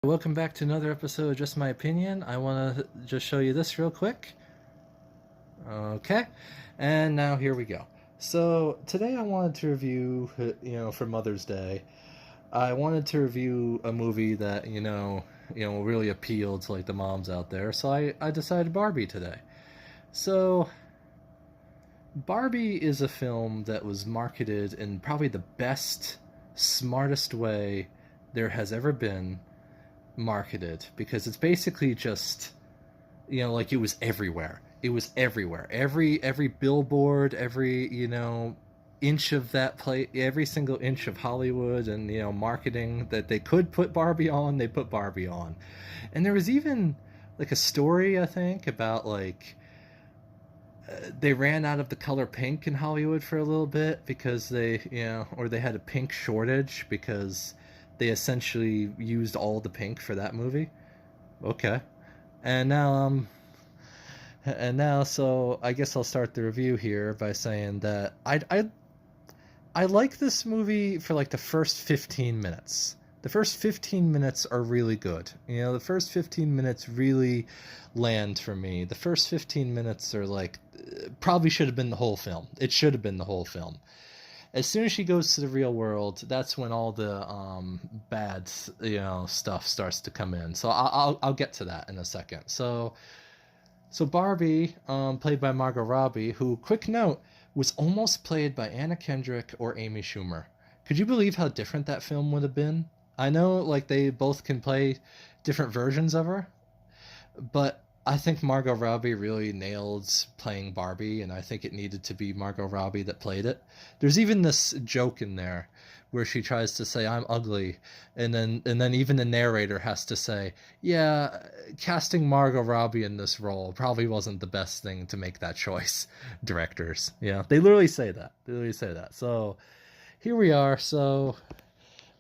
Welcome back to another episode of Just My Opinion. I want to just show you this real quick. Okay, and now here we go. So today I wanted to review, for Mother's Day, I wanted to review a movie that really appealed to like the moms out there. So I decided Barbie today. So Barbie is a film that was marketed in probably the best, smartest way there has ever been marketed, because it's basically just like it was everywhere. It was everywhere. Every billboard, every inch of that plate, every single inch of Hollywood and marketing that they could put Barbie on, they put Barbie on. And there was even like a story, I think, about like they ran out of the color pink in Hollywood for a little bit because or they had a pink shortage because they essentially used all the pink for that movie. Okay. And now so I guess I'll start the review here by saying that I like this movie for like the first 15 minutes. The first 15 minutes are really good. The first 15 minutes really land for me. The first 15 minutes are like probably should have been the whole film. It should have been the whole film. As soon as she goes to the real world, that's when all the bad stuff starts to come in. So I'll get to that in a second. So Barbie, played by Margot Robbie, who, quick note, was almost played by Anna Kendrick or Amy Schumer. Could you believe how different that film would have been? I know like they both can play different versions of her, but I think Margot Robbie really nailed playing Barbie, and I think it needed to be Margot Robbie that played it. There's even this joke in there where she tries to say I'm ugly, and then even the narrator has to say, "Yeah, casting Margot Robbie in this role probably wasn't the best thing to make that choice." Directors, they literally say that. They literally say that. So here we are. So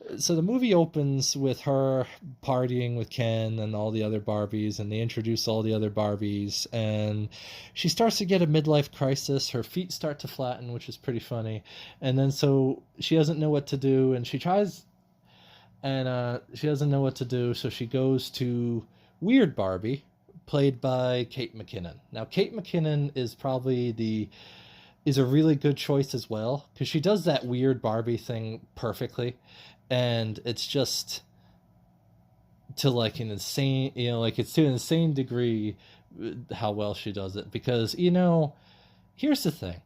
the movie opens with her partying with Ken and all the other Barbies, and they introduce all the other Barbies, and she starts to get a midlife crisis. Her feet start to flatten, which is pretty funny, and then so she doesn't know what to do, and she doesn't know what to do, so she goes to Weird Barbie, played by Kate McKinnon. Now, Kate McKinnon is a really good choice as well, because she does that weird Barbie thing perfectly, and it's just to like an insane, like it's to an insane degree how well she does it. Because here's the thing: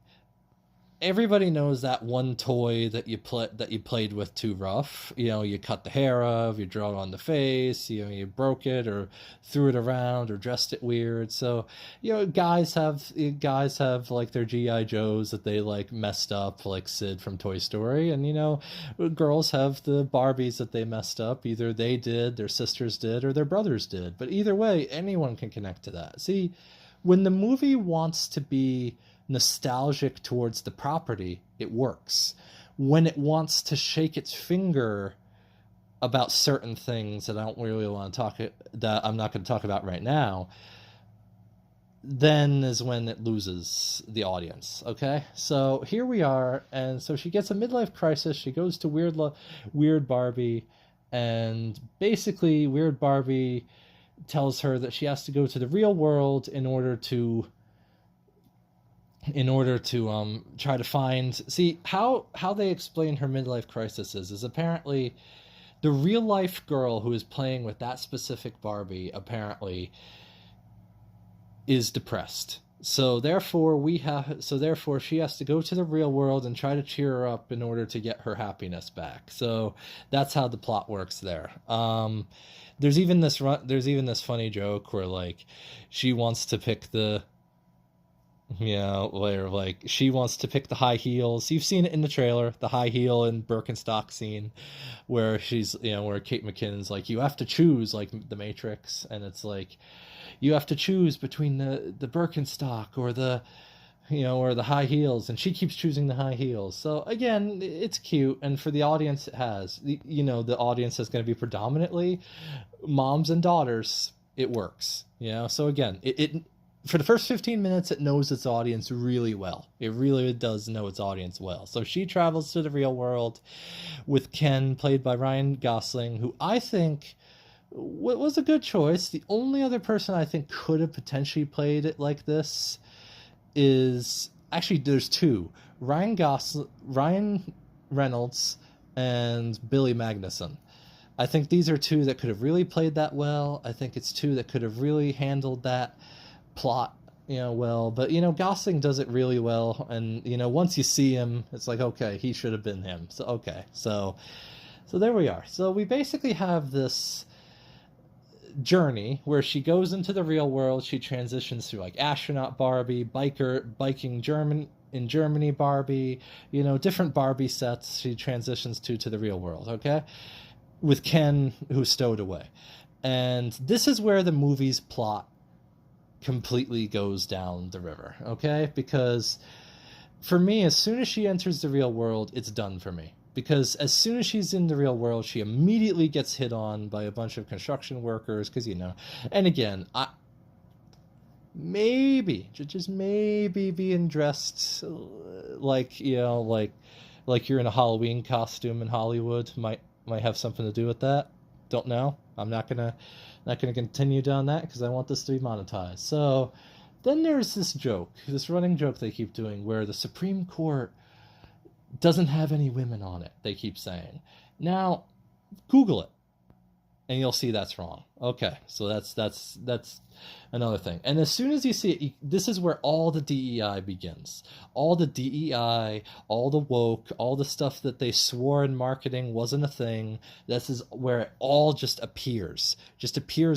everybody knows that one toy that you played with too rough. You cut the hair off, you draw it on the face, you broke it or threw it around or dressed it weird. So guys have like their GI Joes that they like messed up, like Sid from Toy Story, and girls have the Barbies that they messed up. Either they did, their sisters did, or their brothers did. But either way, anyone can connect to that. See, when the movie wants to be nostalgic towards the property, it works. When it wants to shake its finger about certain things that I don't really want to that I'm not going to talk about right now, then is when it loses the audience. Okay, so here we are, and so she gets a midlife crisis. She goes to Weird Barbie, and basically Weird Barbie tells her that she has to go to the real world in order to try to find. See how they explain her midlife crisis is apparently the real life girl who is playing with that specific Barbie apparently is depressed. So therefore she has to go to the real world and try to cheer her up in order to get her happiness back. So that's how the plot works there. There's even this funny joke where like she wants to pick the where like she wants to pick the high heels. You've seen it in the trailer, the high heel and Birkenstock scene, where where Kate McKinnon's like, you have to choose, like the Matrix, and it's like you have to choose between the Birkenstock or or the high heels, and she keeps choosing the high heels. So again, it's cute, and for the audience, it has the audience is going to be predominantly moms and daughters. It works, So again, it for the first 15 minutes, it knows its audience really well. It really does know its audience well. So she travels to the real world with Ken, played by Ryan Gosling, who I think was a good choice. The only other person I think could have potentially played it like this is actually there's two: Ryan Reynolds, and Billy Magnuson. I think these are two that could have really played that well. I think it's two that could have really handled that plot, well. But Gosling does it really well, and once you see him, it's like, okay, he should have been him. So okay, so there we are. So we basically have this journey where she goes into the real world. She transitions through like astronaut Barbie, biking German in Germany Barbie, different Barbie sets she transitions to the real world, okay? With Ken, who's stowed away. And this is where the movie's plot completely goes down the river, okay? Because for me, as soon as she enters the real world, it's done for me. Because as soon as she's in the real world, she immediately gets hit on by a bunch of construction workers, because, and again, just maybe being dressed like, like you're in a Halloween costume in Hollywood might have something to do with that. Don't know. I'm not gonna continue down that because I want this to be monetized. So then there's this running joke they keep doing where the Supreme Court doesn't have any women on it, they keep saying. Now, Google it, and you'll see that's wrong. Okay, so that's another thing. And as soon as you see it, this is where all the DEI begins. All the DEI, all the woke, all the stuff that they swore in marketing wasn't a thing. This is where it all just appears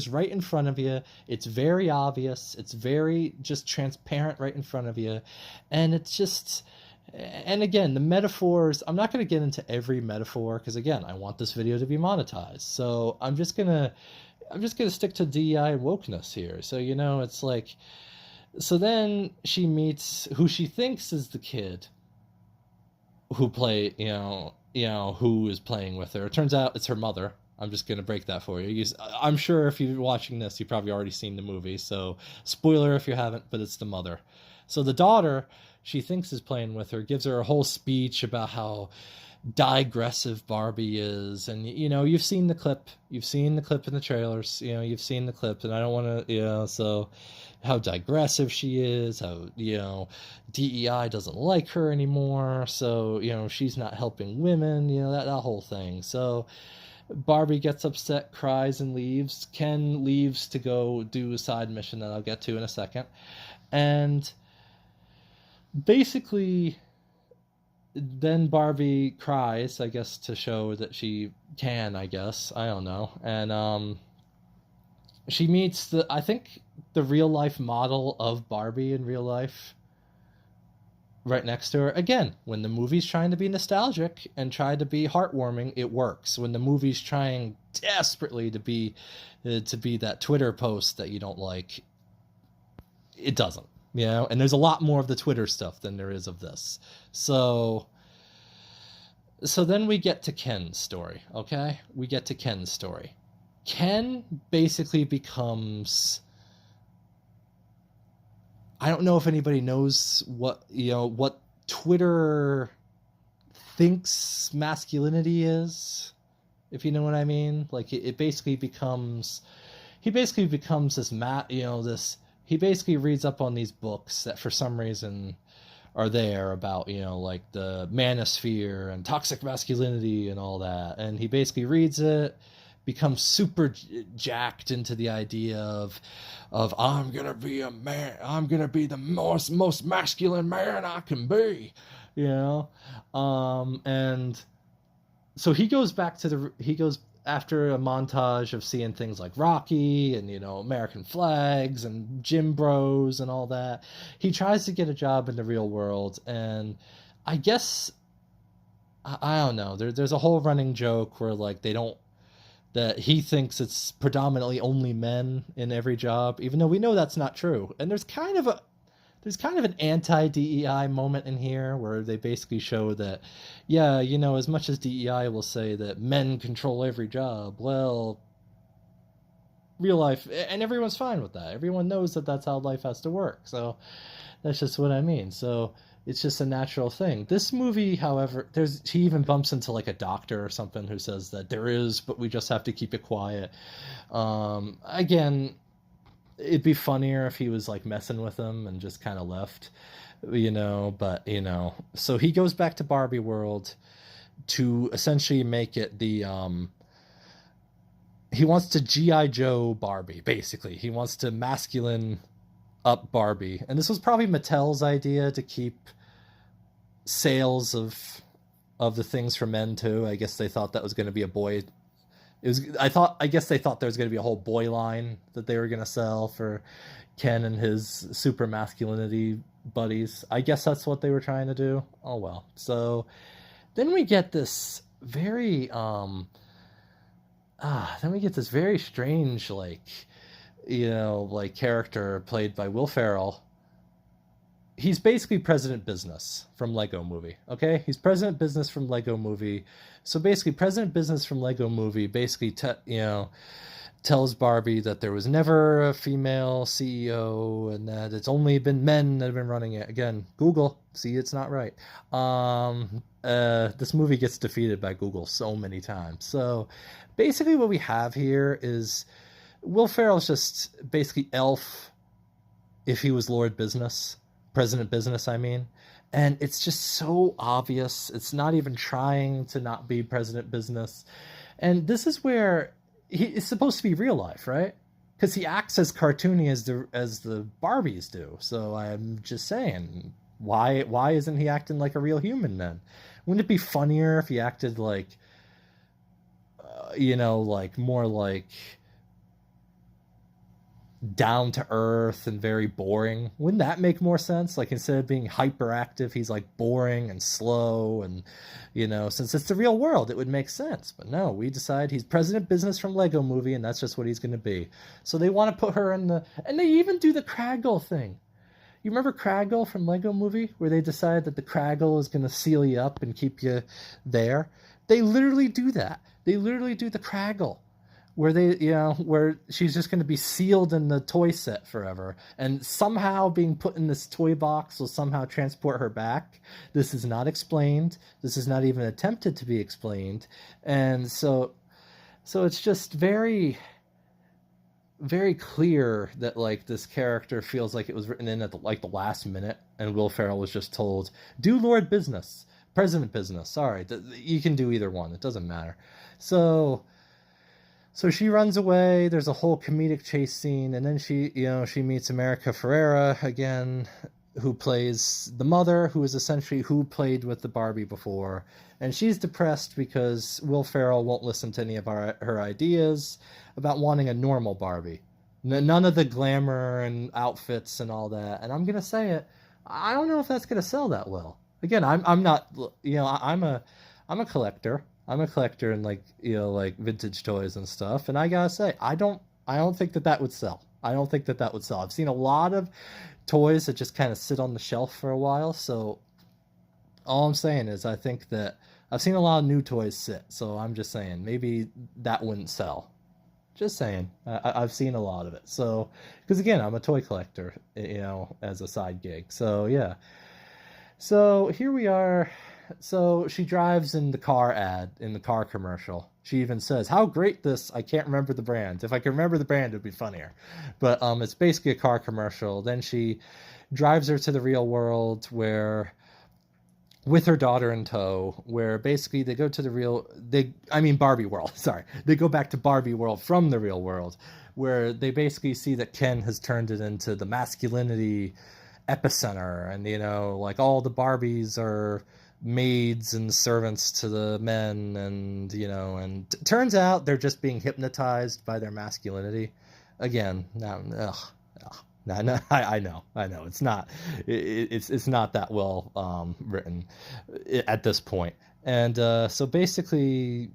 right in front of you. It's very obvious. It's very just transparent right in front of you. And it's just... And again, the metaphors, I'm not going to get into every metaphor because, again, I want this video to be monetized. So I'm just going to stick to DEI and wokeness here. So, it's like, so then she meets who she thinks is the kid who who is playing with her. It turns out it's her mother. I'm just going to break that for you. I'm sure if you're watching this, you've probably already seen the movie. So spoiler if you haven't, but it's the mother. So the daughter she thinks is playing with her gives her a whole speech about how digressive Barbie is. And, you've seen the clip. You've seen the clip in the trailers. You've seen the clip. And I don't want to, so how digressive she is, how, DEI doesn't like her anymore. So, she's not helping women, that whole thing. So Barbie gets upset, cries, and leaves. Ken leaves to go do a side mission that I'll get to in a second. And basically, then Barbie cries, I guess, to show that she can, I guess. I don't know. And she meets I think the real life model of Barbie in real life right next to her. Again, when the movie's trying to be nostalgic and try to be heartwarming, it works. When the movie's trying desperately to be that Twitter post that you don't like, it doesn't. And there's a lot more of the Twitter stuff than there is of this. So then we get to Ken's story, okay? We get to Ken's story. Ken basically becomes... I don't know if anybody knows what Twitter thinks masculinity is, if you know what I mean. Like, it basically becomes... He basically becomes this he basically reads up on these books that for some reason are there about, like the manosphere and toxic masculinity and all that. And he basically reads it, becomes super jacked into the idea of I'm going to be a man. I'm going to be the most masculine man I can be, and so he goes after a montage of seeing things like Rocky and, American flags and gym bros and all that. He tries to get a job in the real world. And I guess, I don't know, there's a whole running joke where like that he thinks it's predominantly only men in every job, even though we know that's not true. And there's kind of an anti-DEI moment in here where they basically show that, yeah, as much as DEI will say that men control every job, well, real life, and everyone's fine with that. Everyone knows that that's how life has to work. So that's just what I mean. So It's just a natural thing. This movie, however, he even bumps into like a doctor or something who says that there is, but we just have to keep it quiet. Again, it'd be funnier if he was like messing with them and just kind of left, but so he goes back to Barbie World to essentially make it the he wants to GI Joe Barbie. Basically, he wants to masculine up Barbie, and this was probably Mattel's idea to keep sales of the things for men too. I guess they thought that was going to be a boy. I guess they thought there was going to be a whole boy line that they were going to sell for Ken and his super masculinity buddies. I guess that's what they were trying to do. Oh well. So then we get this very then we get this very strange like character played by Will Ferrell. He's basically President Business from Lego Movie, okay? He's President Business from Lego Movie. So basically, President Business from Lego Movie basically, tells Barbie that there was never a female CEO and that it's only been men that have been running it. Again, Google, see, it's not right. This movie gets defeated by Google so many times. So basically what we have here is Will Ferrell's just basically Elf if he was Lord Business. President Business, I mean. And it's just so obvious. It's not even trying to not be President Business. And this is where it's supposed to be real life, right? Because he acts as cartoony as the Barbies do. So I'm just saying, why isn't he acting like a real human then? Wouldn't it be funnier if he acted like, like more like down to earth and very boring? Wouldn't that make more sense? Like, instead of being hyperactive, he's like boring and slow, and since it's the real world, it would make sense. But no, we decide he's President Business from Lego Movie, and that's just what he's going to be. So they want to put her and they even do the Craggle thing. You remember Craggle from Lego Movie, where they decide that the Craggle is going to seal you up and keep you there? They literally do that. They literally do the Craggle, where where she's just going to be sealed in the toy set forever, and somehow being put in this toy box will somehow transport her back. This is not explained. This is not even attempted to be explained. And so it's just very, very clear that like this character feels like it was written in at the last minute, and Will Ferrell was just told, do Lord Business, President Business. Sorry, you can do either one. It doesn't matter. So she runs away. There's a whole comedic chase scene, and then she meets America Ferrera again, who plays the mother, who is essentially who played with the Barbie before, and she's depressed because Will Ferrell won't listen to any of her ideas about wanting a normal Barbie, none of the glamour and outfits and all that. And I'm gonna say it, I don't know if that's gonna sell that well. Again, I'm not, I'm a collector. I'm a collector in like vintage toys and stuff, and I gotta say, I don't think that would sell. I don't think that would sell. I've seen a lot of toys that just kind of sit on the shelf for a while. So all I'm saying is, I think that I've seen a lot of new toys sit. So I'm just saying, maybe that wouldn't sell. Just saying, I've seen a lot of it. So, because again, I'm a toy collector, as a side gig. So yeah. So here we are. So she drives in the car commercial. She even says, how great this, I can't remember the brand. If I could remember the brand, it'd be funnier. But it's basically a car commercial. Then she drives her to the real world with her daughter in tow, where basically they go to Barbie world. Sorry. They go back to Barbie world from the real world, where they basically see that Ken has turned it into the masculinity epicenter. And, like all the Barbies are maids and servants to the men, and turns out they're just being hypnotized by their masculinity. Again, no, I know it's not that well written at this point. And so basically,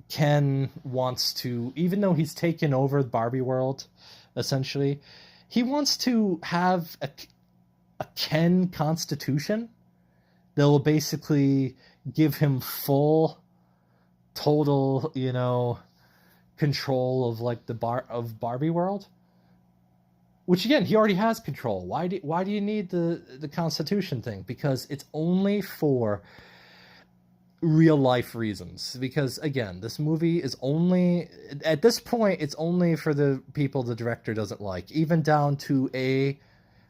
Ken wants to, even though he's taken over Barbie world, essentially, he wants to have a Ken constitution that will basically give him full, total, control of like of Barbie world. which again, he already has control. Why do you need the Constitution thing? Because it's only for real life reasons. Because again, this movie is only, at this point, it's only for the people the director doesn't like, even down to a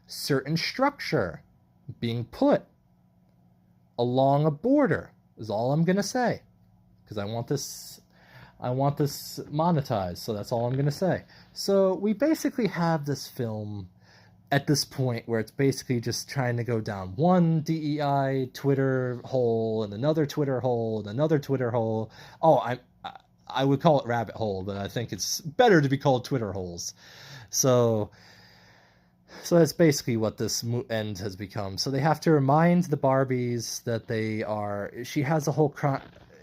certain structure being put along a border is all I'm gonna say, because I want this monetized, so that's all I'm gonna say. So we basically have this film at this point where it's basically just trying to go down one DEI Twitter hole and another Twitter hole and another Twitter hole. Oh, I would call it rabbit hole, but I think it's better to be called Twitter holes. So that's basically what this end has become. So they have to remind the Barbies that they are. She has a whole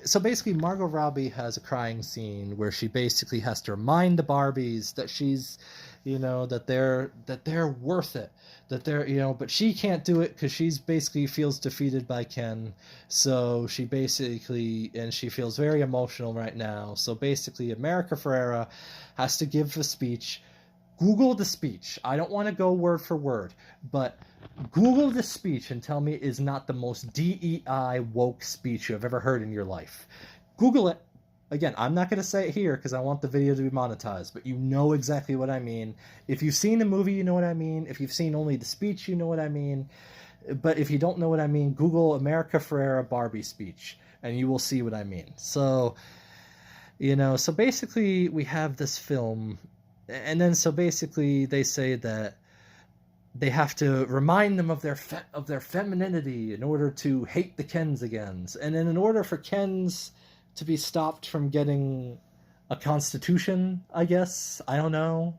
so basically, Margot Robbie has a crying scene where she basically has to remind the Barbies that she's, that they're worth it, that they're, but she can't do it because she's basically feels defeated by Ken. So she basically, and she feels very emotional right now. So basically, America Ferrera has to give a speech. Google the speech. I don't want to go word for word, but Google the speech and tell me it is not the most DEI woke speech you have ever heard in your life. Google it. Again, I'm not going to say it here because I want the video to be monetized, but you know exactly what I mean. If you've seen the movie, you know what I mean. If you've seen only the speech, you know what I mean. But if you don't know what I mean, Google America Ferrera Barbie speech, and you will see what I mean. So, so basically we have this film, and then so basically they say that they have to remind them of their femininity in order to hate the Kens again. And then in order for Kens to be stopped from getting a constitution, I guess. I don't know.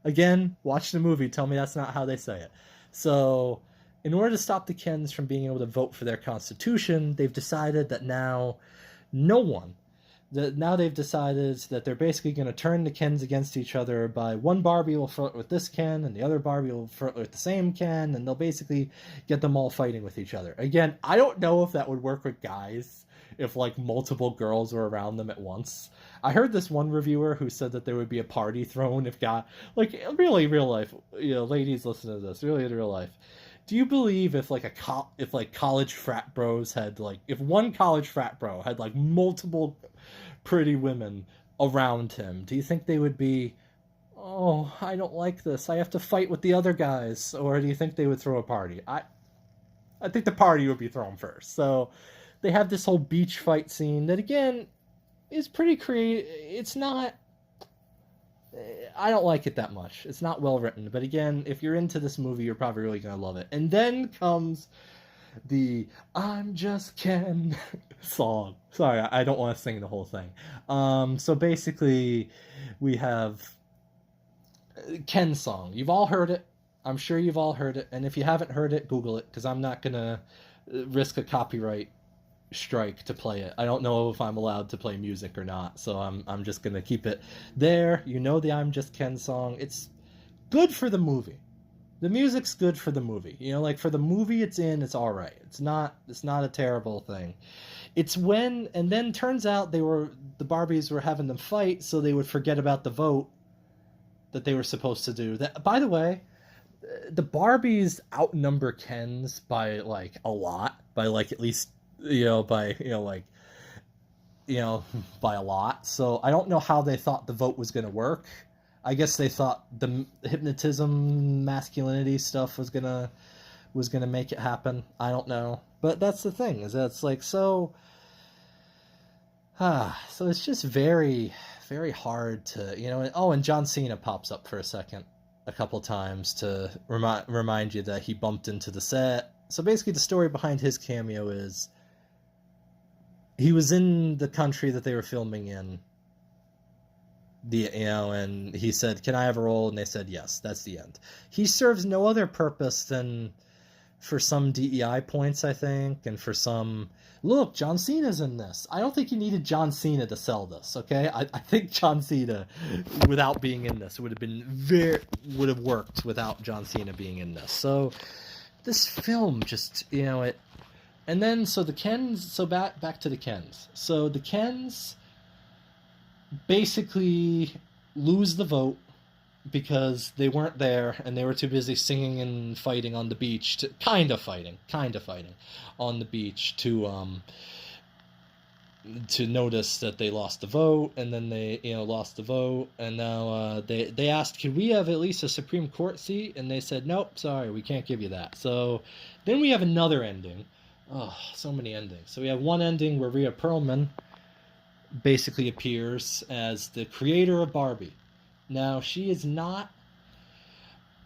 Again, watch the movie. Tell me that's not how they say it. So in order to stop the Kens from being able to vote for their constitution, they've decided that now they've decided that they're basically going to turn the Kens against each other by one Barbie will flirt with this Ken and the other Barbie will flirt with the same Ken, and they'll basically get them all fighting with each other. Again, I don't know if that would work with guys, if like multiple girls were around them at once. I heard this one reviewer who said that there would be a party thrown if like really real life, ladies listen to this, really in real life. Do you believe if college frat bros had if one college frat bro had like multiple pretty women around him, do you think they would be, oh, I don't like this, I have to fight with the other guys, or do you think they would throw a party? I think the party would be thrown first. So they have this whole beach fight scene that again is pretty creative. It's not, I don't like it that much. It's not well written, but again, if you're into this movie, you're probably really gonna love it. And then comes the "I'm Just Ken" song. Sorry, I don't want to sing the whole thing. So basically, we have Ken's song. You've all heard it. I'm sure you've all heard it. And if you haven't heard it, Google it, because I'm not gonna risk a copyright strike to play it. I don't know if I'm allowed to play music or not, so I'm just gonna keep it there. The "I'm Just Ken" song. It's good for the movie. The music's good for the movie. For the movie it's in, it's all right. It's not a terrible thing. It's when, and then turns out the Barbies were having them fight so they would forget about the vote that they were supposed to do. That, by the way, the Barbies outnumber Kens by a lot, by at least by a lot. So I don't know how they thought the vote was going to work. I guess they thought the hypnotism, masculinity stuff was gonna make it happen. I don't know, but that's the thing, is that it's so it's just very, very hard to and John Cena pops up for a couple times to remind you that he bumped into the set. So basically, the story behind his cameo is he was in the country that they were filming in. And he said, "Can I have a role?" And they said yes. That's the end. He serves no other purpose than for some DEI points, I think, and for some, look, John Cena's in this. I don't think you needed John Cena to sell this, okay? I think John Cena, without being in this, would have worked without John Cena being in this. So this film just, it, and then so the Kens, so back to the Kens. So the Kens basically lose the vote, because they weren't there and they were too busy singing and fighting on the beach to kind of fighting on the beach to notice that they lost the vote, and then they lost the vote, and now they asked, could we have at least a Supreme Court seat, and they said, nope, sorry, we can't give you that. So then we have another ending. Oh, so many endings. So we have one ending where Rhea Perlman basically appears as the creator of Barbie. Now she is not,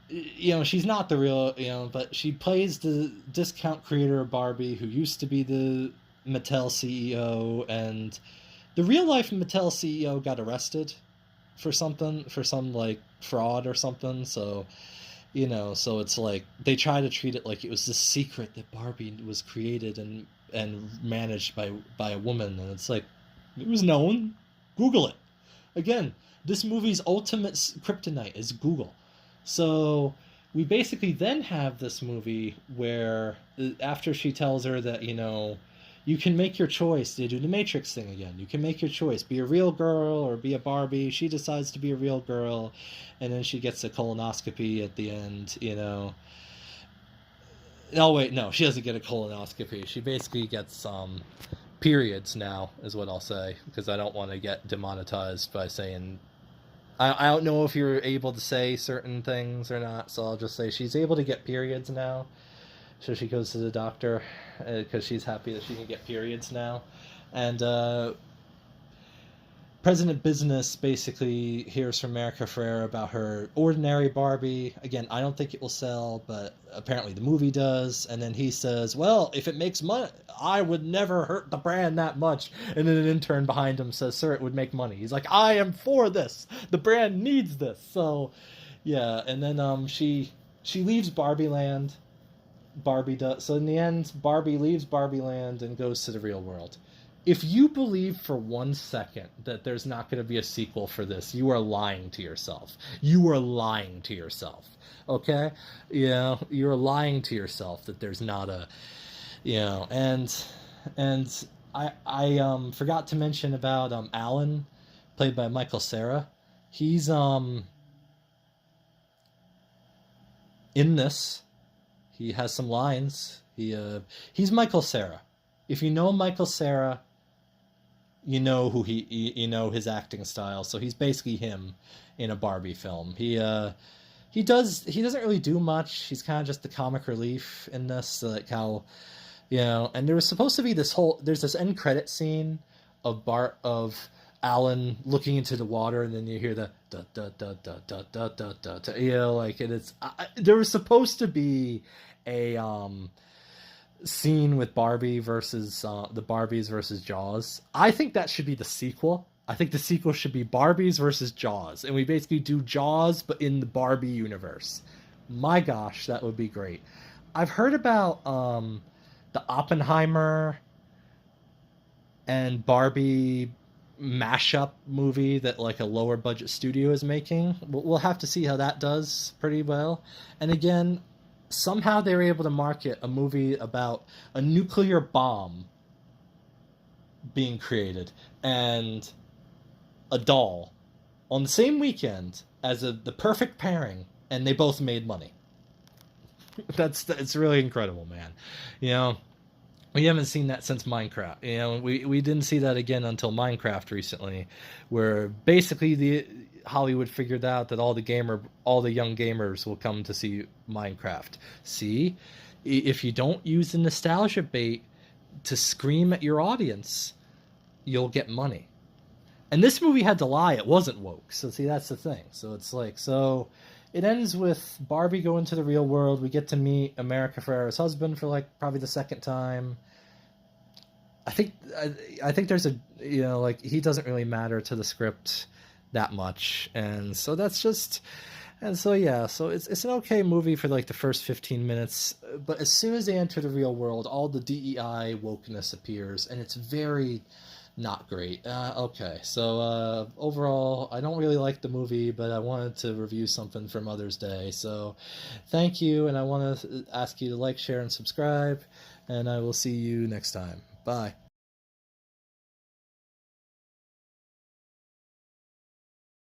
she's not the real, but she plays the discount creator of Barbie who used to be the Mattel CEO, and the real life Mattel CEO got arrested for some like fraud or something. So, so it's like they try to treat it like it was this secret that Barbie was created and managed by a woman, and it's like it was known. Google it. Again, this movie's ultimate kryptonite is Google. So we basically then have this movie where after she tells her that you can make your choice. They do the Matrix thing again. You can make your choice. Be a real girl or be a Barbie. She decides to be a real girl, and then she gets a colonoscopy at the end, Oh, wait, no, she doesn't get a colonoscopy. She basically gets periods now, is what I'll say, because I don't want to get demonetized by saying... I don't know if you're able to say certain things or not, so I'll just say she's able to get periods now. So she goes to the doctor because she's happy that she can get periods now. And President Business basically hears from America Ferrera about her ordinary Barbie. Again, I don't think it will sell, but apparently the movie does. And then he says, well, if it makes money, I would never hurt the brand that much. And then an intern behind him says, sir, it would make money. He's like, I am for this. The brand needs this. So, yeah. And then she leaves Barbie Land. Barbie does. So in the end, Barbie leaves Barbie Land and goes to the real world. If you believe for 1 second that there's not going to be a sequel for this, you are lying to yourself. You are lying to yourself. Okay? You're lying to yourself that there's not a, and I forgot to mention about Alan, played by Michael Cera. He's in this. He has some lines. He's Michael Cera. If you know Michael Cera, you know who you know his acting style. So he's basically him in a Barbie film. He doesn't really do much. He's kind of just the comic relief in this, like how, and there was supposed to be there's this end credit scene of Alan looking into the water, and then you hear the da da da da da da da da, da like, and it's there was supposed to be a scene with Barbie versus the Barbies versus Jaws. I think that should be the sequel. I think the sequel should be Barbies versus Jaws, and we basically do Jaws but in the Barbie universe. My gosh, that would be great. I've heard about the Oppenheimer and Barbie mashup movie that like a lower budget studio is making. We'll have to see how that does pretty well. And again, somehow they were able to market a movie about a nuclear bomb being created and a doll on the same weekend as the perfect pairing, and they both made money. It's really incredible, man. We haven't seen that since Minecraft. We didn't see that again until Minecraft recently, where basically the Hollywood figured out that all the young gamers will come to see Minecraft. See, if you don't use the nostalgia bait to scream at your audience, you'll get money. And this movie had to lie; it wasn't woke. So see, that's the thing. So it's like It ends with Barbie going to the real world. We get to meet America Ferrera's husband for like probably the second time. I think there's he doesn't really matter to the script that much, and so it's an okay movie for like the first 15 minutes, but as soon as they enter the real world, all the DEI wokeness appears, and it's very not great. Overall, I don't really like the movie, but I wanted to review something for Mother's Day, so thank you, and I want to ask you to like, share, and subscribe, and I will see you next time. Bye.